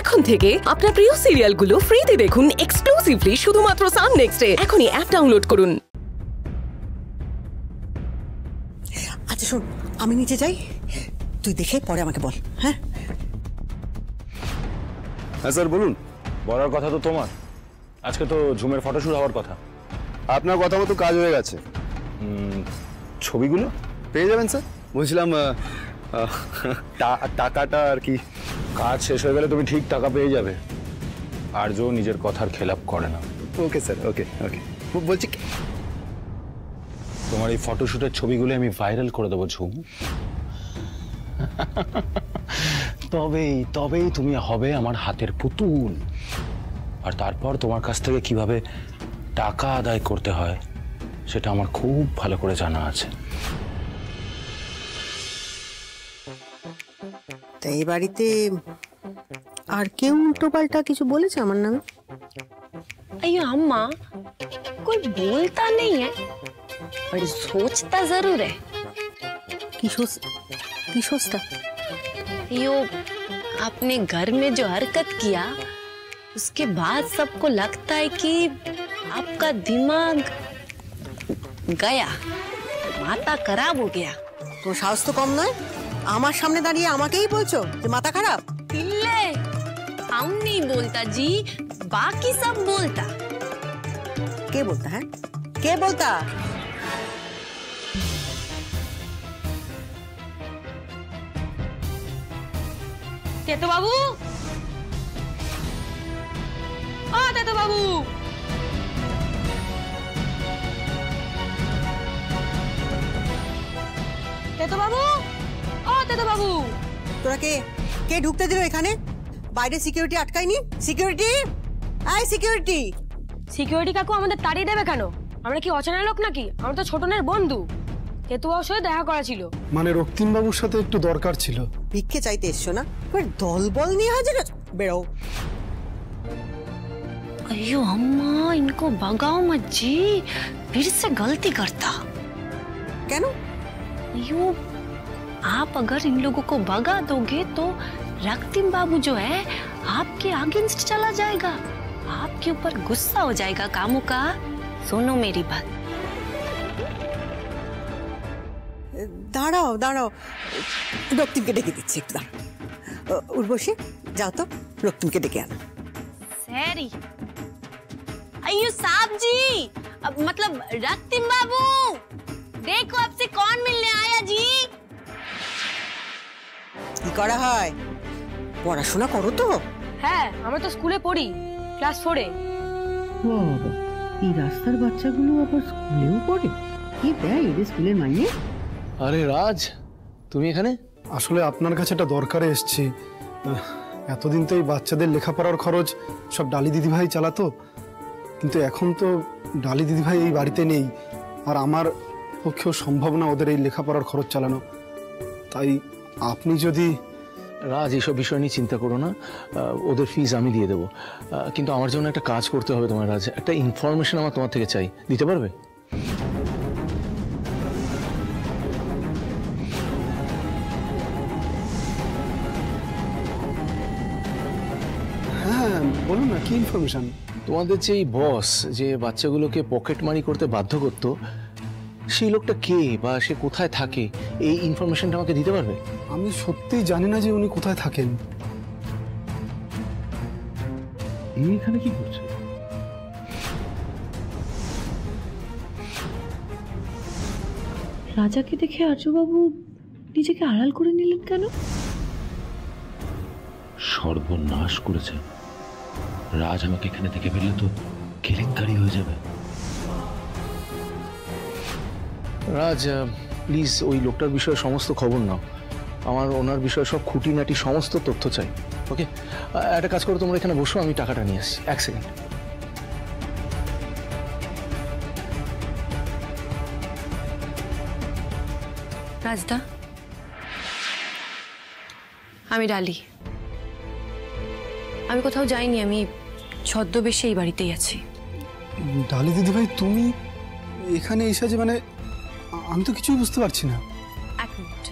এখন থেকে আপনার প্রিয় সিরিয়ালগুলো ফ্রিতে দেখুন এক্সক্লুসিভলি শুধুমাত্র সান নেক্সটে। এখনই অ্যাপ ডাউনলোড করুন। আচ্ছা শোন, আমি নিচে যাই, তুই দেখে পরে আমাকে বল। হ্যাঁ হ্যাঁ স্যার বলুন। বলার কথা তো তোমার, আজকে তো ঝুমের ফটোশুট হওয়ার কথা। আপনার কথা মতো কাজ হয়ে গেছে। ছবিগুলো পেয়ে যাবেন স্যার। বলছিলাম টাকাটা আর কি। কাজ শেষ হয়ে গেলে তুমি ঠিক টাকা পেয়ে যাবে। আর্য নিজের কথার খেলাপ করে না। ওকে স্যার, ওকে ওকে। বলছি তোমার এই ফটোশুটের ছবিগুলো আমি ভাইরাল করে দেবো ঝুম। তবেই তুমি হবে আমার হাতের পুতুল। আর তারপর তোমার কাছ থেকে কিভাবে টাকা আদায় করতে হয় সেটা আমার খুব ভালো করে জানা আছে। তা এই বাড়িতে আর কেউ উল্টো পাল্টা কিছু বলেছে আমার নামে? अयो अम्मा, कोई बोलता नहीं है पर सोचता जरूर है। की सोचता? यो आपने घर में जो हरकत किया उसके बाद सबको लगता है कि आपका दिमाग गया, माथा खराब हो गया। তোর সাহস তো কম নয়, আমার সামনে দাঁড়িয়ে আমাকেই বলছো যে মাথা খারাপ। इल्ले हम नहीं बोलता जी, बाकी सब बोलता। কে বলতা? হ্যাঁ কে বলতা? तेतो बाबू, ओ तेतो बाबू, तेतो बाबू, ओ तेतो बाबू। তোরা কে কে ঢুকতে দিল এখানে? বাইরে সিকিউরিটি আটকায়নি? সিকিউরিটি, আই সিকিউরিটি। সিকিউরিটি কাকু আমাদের তাড়িয়ে দেবে কেন? আমরা কি অচেনা লোক নাকি? আমরা তো ছোটনের বন্ধু। তেতুয়ার সাথে দেখা করা ছিল। মানে রক্তিম বাবুর সাথে একটু দরকার ছিল। ভিক্ষে চাইতে এসছো না? দলবল নিয়ে হাজির আছো, বেরো। अयो अम्मा, इनको भगाओ मत जी, फिर से गलती करता। কেন? अयो आप अगर इन लोगों को भगा दोगे तो रक्तिम बाबू जो है आपके अगेंस्ट चला जाएगा, आपके ऊपर गुस्सा हो जाएगा कामू का। सुनो मेरी बात। দাঁড়াও দাঁড়াও, রক্তিমকে ডেকে দিচ্ছি, একটু দাঁড়াও। উর্বশী যাও তো, রক্তিমকে ডেকে আনো। सैरी अयो साहब जी, मतलब रक्तिम बाबू, देखो आपसे कौन मिलने आया जी। কি করা হয়? পড়াশোনা করো তো? হ্যাঁ, আমরা তো স্কুলে পড়ি, ক্লাস 4-এ। বাবা, এই রাস্তার বাচ্চাগুলো আবার স্কুলেও পড়ে? কি দেয় এদের স্কুলের মাইনে? আরে রাজ, তুমি এখানে? আসলে আপনার কাছে একটা দরকারে এসেছি। এতদিন তো এই বাচ্চাদের লেখাপড়ার খরচ সব ডালি দিদিভাই চালাতো, কিন্তু এখন তো ডালি দিদিভাই এই বাড়িতে নেই, আর আমার পক্ষেও সম্ভব না ওদের এই লেখাপড়ার খরচ চালানো। তাই আপনি যদি... রাজ, এইসব বিষয় নিয়ে চিন্তা করো না, ওদের ফিজ আমি দিয়ে দেবো। কিন্তু আমার জন্য একটা কাজ করতে হবে তোমার রাজ, একটা ইনফরমেশন আমার তোমার থেকে চাই, দিতে পারবে? হ্যাঁ বলুন না, কি ইনফরমেশন? তোমাদের যে এই বস যে বাচ্চাগুলোকে পকেট মানি করতে বাধ্য করতো, সেই লোকটা কে বা সে কোথায় থাকে, এই ইনফরমেশনটা আমাকে দিতে পারবে? আমি সত্যিই জানি না যে উনি কোথায় থাকেন। এখানে কি করছে? রাজাকে দেখে আর্যবাবু নিজেকে আড়াল করে নিলেন কেন? সর্বনাশ করেছে। রাজ আমাকে এখানে থেকে ফেললে তো কেলেঙ্কারি হয়ে যাবে। রাজ, প্লিজ ওই লোকটার বিষয়ে সমস্ত খবর নাও। আমার ওনার বিষয়ে সব খুঁটিনাটি সমস্ত তথ্য চাই। ওকে, একটা কাজ করো, তোমরা এখানে বসো, আমি টাকাটা নিয়ে আসছি। এক সেকেন্ড। রাজদা, আমি ডালি। আমি কোথাও যাইনি, আমি ছদ্মবেশে এই বাড়িতেই আছি। ডালি দিদিভাই, তুমি এখানে এসে যে, মানে আমি তো কিছুই বুঝতে পারছি না। এক মিনিট।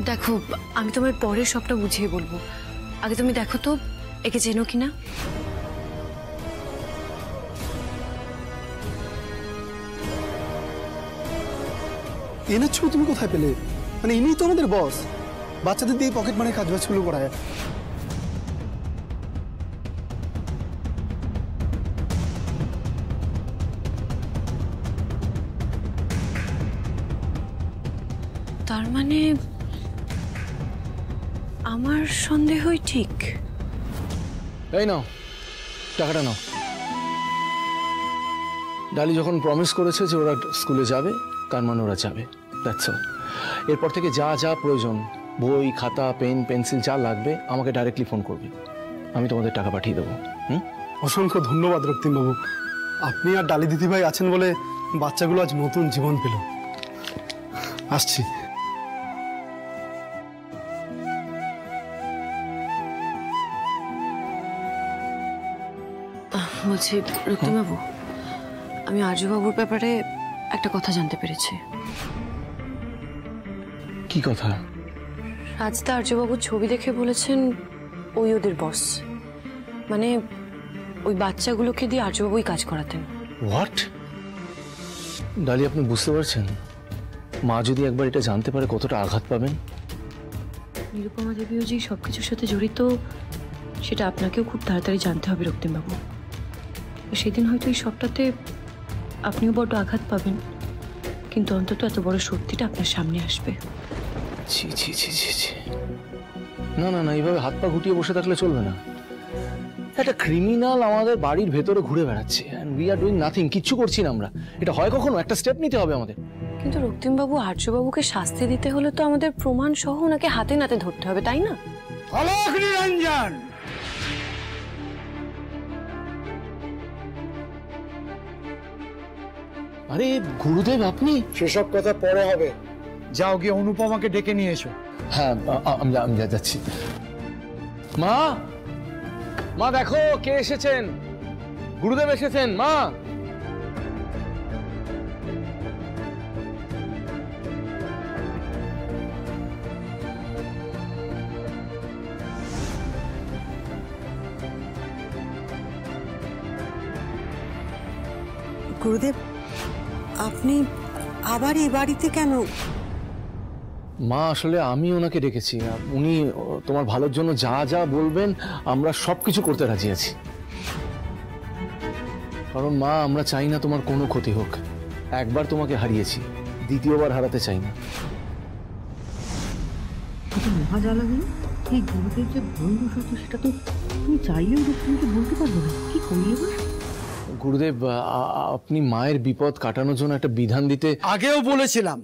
দেখো, আমি তোমার পরে সবটা বুঝিয়ে বলবো। আগে তুমি দেখো তো একে চেনো কিনা। এনার ছবি তুমি কোথায় পেলে? মানে ইনিই তো আমাদের বস, বাচ্চাদের দিয়ে পকেট মারে কাজ বাজগুলো করায়। তার মানে আমার সন্দেহই ঠিক। এই নাও টাকাটা নাও। ডালি যখন প্রমিস করেছে যে ওরা স্কুলে যাবে, তার মানে ওরা যাবে, দ্যাটস অল। এরপর থেকে যা যা প্রয়োজন, বই, খাতা, পেন, পেন্সিল যা লাগবে আমাকে ডাইরেক্টলি ফোন করবে, আমি তোমাদের টাকা পাঠিয়ে দেবো। অসংখ্য ধন্যবাদ রক্তিমবাবু, আপনি আর ডালি দিদিভাই আছেন বলে বাচ্চাগুলো আজ নতুন জীবন পেল। আসছি। বলছি রক্তিমবাবু, আমি আর্যবাবুর ব্যাপারে একটা কথা জানতে পেরেছি। কি কথা? রাজদা আর্যবাবুর ছবি দেখে বলেছেন ওই ওদের বস, মানে ওই বাচ্চাগুলোকে দিয়ে আর্যবাবুই কাজ করাতেন। হোয়াট? ডালি, আপনি বুঝতে পারছেন মা যদি একবার এটা জানতে পারে কতটা আঘাত পাবেন? নিরুপমা দেবীও যে সবকিছুর সাথে জড়িত সেটা আপনাকেও খুব তাড়াতাড়ি জানতে হবে রক্তিমবাবু। সেদিন হয়তো এই সবটাতে আপনিও বড্ড আঘাত পাবেন, কিন্তু অন্তত এত বড় সত্যিটা আপনার সামনে আসবে। ছি ছি ছি ছি ছি, না না না, এইভাবে হাত পা গুটিয়ে বসে থাকলে চলবে না। একটা ক্রিমিনাল আমাদের বাড়ির ভেতরে ঘুরে বেড়াচ্ছে, and we are doing nothing, কিচ্ছু করছি না আমরা। এটা হয় কখনো? একটা স্টেপ নিতে হবে আমাদের। কিন্তু রক্তিমবাবু, আর্যবাবুকে শাস্তি দিতে হলে তো আমাদের প্রমাণ সহ ওনাকে হাতে নাতে ধরতে হবে, তাই না? অলোক নিরঞ্জন, আরে গুরুদেব, আপনি? সেসব কথা পরে হবে, যাও গিয়ে অনুপমাকে ডেকে নিয়ে এসো। হ্যাঁ, আমি যাচ্ছি। মা, মা দেখো কে এসেছেন, গুরুদেব এসেছেন। মা, গুরুদেব, আপনি আবার এই বাড়িতে কেন? মা আসলে আমি ওনাকে ডেকেছি, উনি তোমার ভালোর জন্য যা যা বলবেন আমরা সবকিছু করতে রাজি আছি। কারণ মা, আমরা চাই না তোমার কোনো ক্ষতি হোক। একবার তোমাকে হারিয়েছি, দ্বিতীয়বার হারাতে চাই না। মহা জ্বালা হলো, এই গুরুদেব যে ভুল বসত সেটা তো তুমি চাইলেও তুমি বলতে পারবো না, কি করলে? গুরুদেব, আপনি মায়ের বিপদ কাটানোর জন্য একটা বিধান দিতে আগেও বলেছিলাম